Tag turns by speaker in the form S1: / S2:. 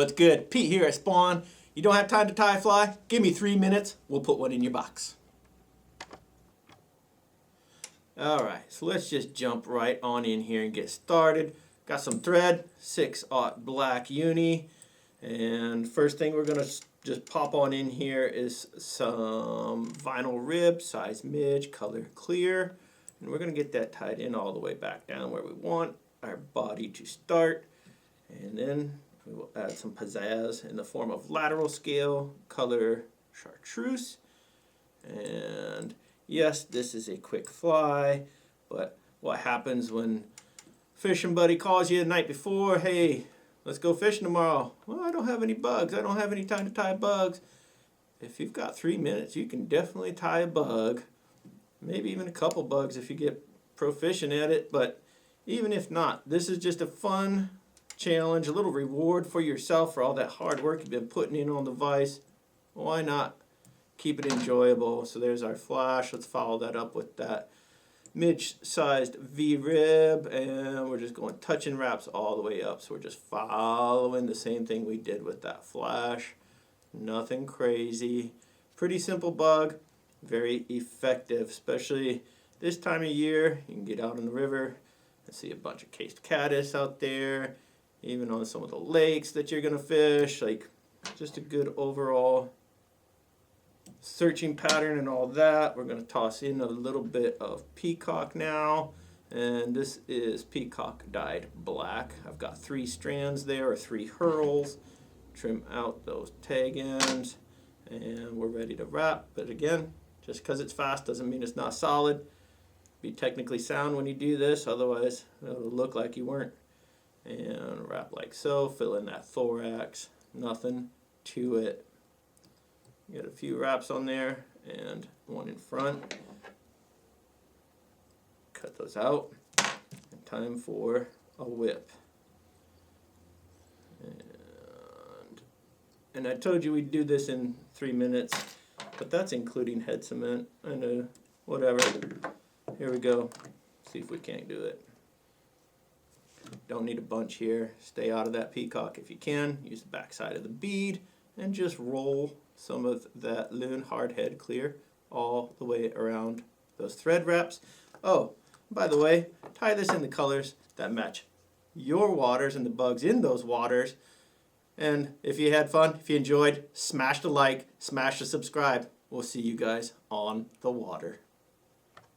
S1: What's good? Pete here at Spawn. You don't have time to tie a fly? Give me 3 minutes. We'll put one in your box. Alright, so let's just jump right on in here and get started. Got some thread, 6/0 black uni. And first thing we're going to just pop on in here is some vinyl rib, size Midge, color clear. And we're going to get that tied in all the way back down where we want our body to start. And then we will add some pizzazz in the form of lateral scale, color Chartreuse. And yes, this is a quick fly, but what happens when fishing buddy calls you the night before, hey, let's go fishing tomorrow. Well, I don't have any bugs. I don't have any time to tie bugs. If you've got 3 minutes, you can definitely tie a bug. Maybe even a couple bugs if you get proficient at it. But even if not, this is just a fun challenge, a little reward for yourself for all that hard work you've been putting in on the vise. Why not keep it enjoyable? So there's our flash. Let's follow that up with that Midge-sized V-rib, and we're just going touch and wraps all the way up. So we're just following the same thing we did with that flash. Nothing crazy. Pretty simple bug, very effective, especially this time of year. You can get out in the river and see a bunch of cased caddis out there, even on some of the lakes that you're going to fish. Like, just a good overall searching pattern and all that. We're going to toss in a little bit of Peacock now, and this is Peacock dyed black. I've got 3 strands there, or 3 hurls. Trim out those tag ends, and we're ready to wrap. But again, just because it's fast doesn't mean it's not solid. Be technically sound when you do this, otherwise it'll look like you weren't. And wrap like so, fill in that thorax, nothing to it. Get a few wraps on there and one in front. Cut those out. And time for a whip. And I told you we'd do this in 3 minutes, but that's including head cement. I know, whatever. Here we go. See if we can't do it. Don't need a bunch here. Stay out of that peacock if you can. Use the back side of the bead and just roll some of that Loon hard head clear all the way around those thread wraps. Oh, by the way, tie this in the colors that match your waters and the bugs in those waters. And if you had fun, if you enjoyed, smash the like, smash the subscribe. We'll see you guys on the water.